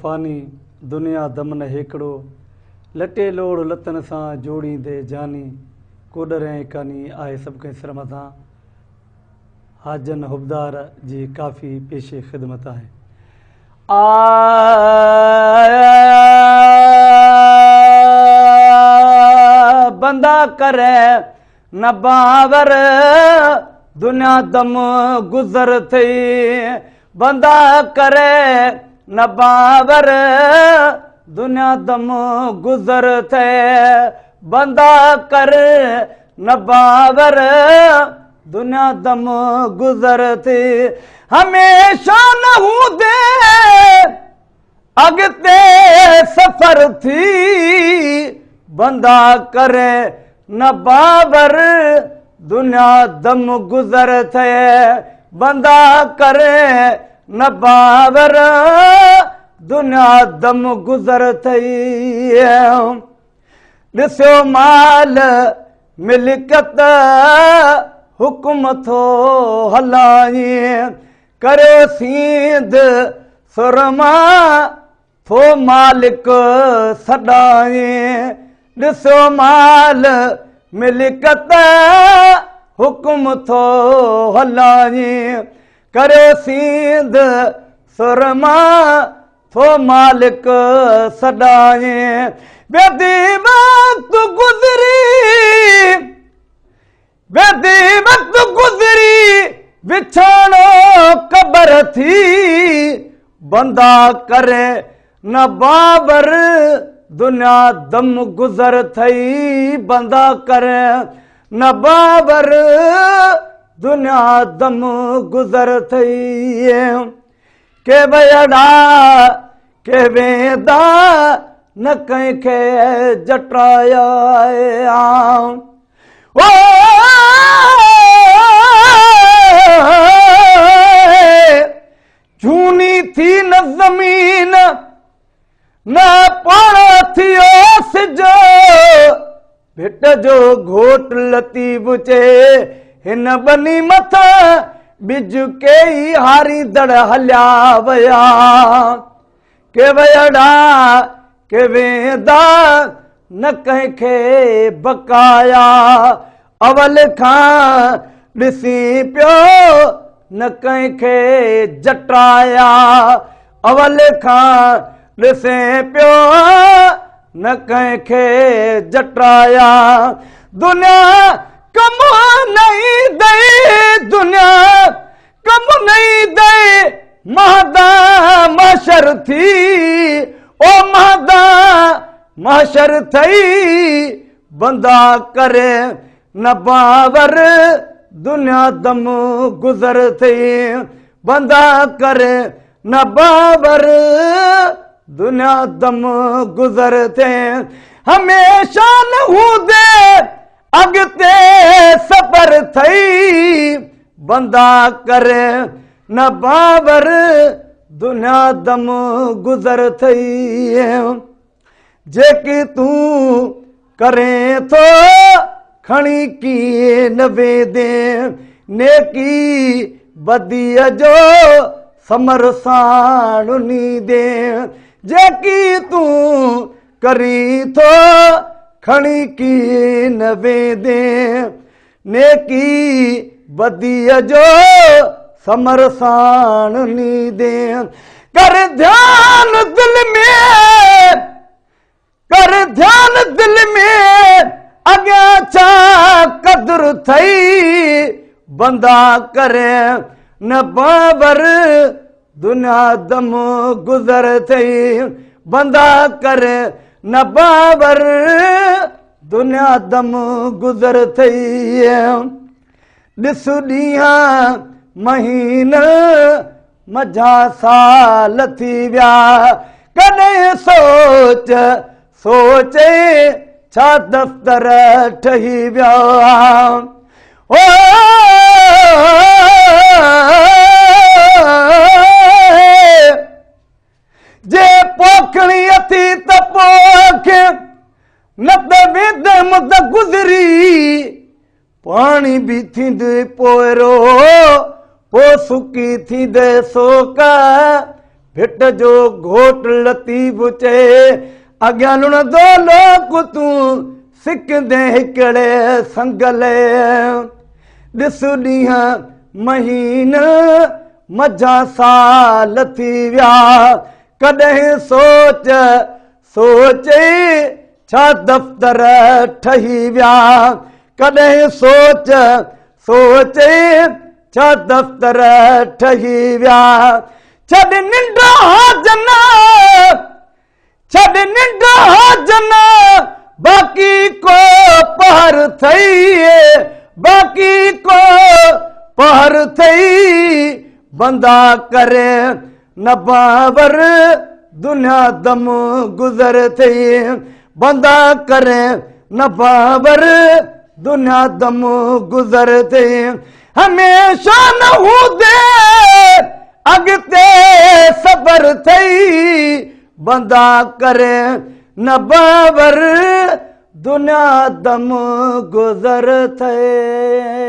फानी दुनिया दमन हेकड़ो लटे लोड़ लतन सां जोड़ींदे जानी कोडर ऐं कानी आहे सभु कंहिं सरमतां हाजन हुबदार जी काफ़ी पेशे ख़िदमत आहे। बंदा करे न बावर दुनिया दम गुज़र थई, बंदा करे न बावर दुनिया दम गुज़र थे, बंदा कर न बावर दुनिया दम गुज़र थी, हमेशा न हूंदे अॻिते सफ़र थी, बंदा करे न बावर दुनिया दम गुज़र थे, बंदा करे न बावर दुनिया दम गुज़र थई। ॾिसो माल मिल्कत हुकुम थो हलाई, करे सींध सुरमा थो मालिक सॾाई, ॾिसो माल मिल्कत हुकुम थो हलाई, करे सींध सुरमा थो मालिक सॾाई, बेदी वक्त गुज़री बेदी वक्त गुज़री विछाणो क़बर थी, बंदा करे न बाबर दुनिया दम गुज़र थई, बंदा करे न बाबर दुनिया दम गुज़र थई। के वयड़ा के वेंदा न कंहिंखे जटाया ओ झूनी थी न ज़मीन न पाण थियो सिजो, भिट जो घोट लतीफ़ चए हिन बनी मथा बिज कई हारी दड़ हलिया वया, के वयड़ा के वेंदा न कंहिंखे बकाया, अवल खां ॾिसी पियो न कंहिंखे जटाया, अवल खां ॾिसे पियो न कंहिंखे जटाया, दुनिया कम नहीं दे, दुनिया कम नहीं दे, महदा महशर थी, ओ महदा महशर थई, बंदा करे न बावर दुनिया दम गुज़र थई, बंदा करे न बावर दुनिया दम गुज़र थे, हमेशा न हूंदे अॻिते सफ़र थई, बंदा करे न बाबर दुनिया दम गुज़र थई। जेकी तूं करे थो खणी कीअं न वेंदे, नेकी बदीअ जो समर साण नींदे, जेकी तूं करी थो खणी कीअं न वेंदे, नेकी बदीअ जो समर साण नींदे, कर ध्यान दिल में, कर ध्यान दिल में अॻियां छा कदुर थई, बंदा करे न बाबर दुनिया दम गुज़र थई, बंदा करे न बाबर दुनिया दम गुज़र थई। ॾिस ॾींहं महीना मझा साल थी विया, कॾहिं सोच सोचे छा दफ़्तर ठही विया, ओ जे पोखणी अथी त पोख न त वेंदमि त गुज़री, पाणी बि थींदे पोरो पो सुकी थींदे सोक, भिट जो घोट लतीफ़ चए अॻियां लुणंदो लोक तूं सिकंदे हिकिड़े संगले ॾिस ॾींहं महीना मझा साल थी विया कॾहिं सोच सोचे छा दफ़्तर ठही विया कॾहिं सोच सोचे छा दफ़्तर ठही विया छॾ निंड जन छॾ निंड जन बाक़ी को पहर थई बाक़ी को पहर थई बंदा करे न बाबर दुनिया दम गुज़र थई बंदा करे न बाबर दुनिया दम गुज़र थई हमेशा न हूंदे अॻिते सबर थई बंदा करे न बाबर दुनिया दम गुज़र थई।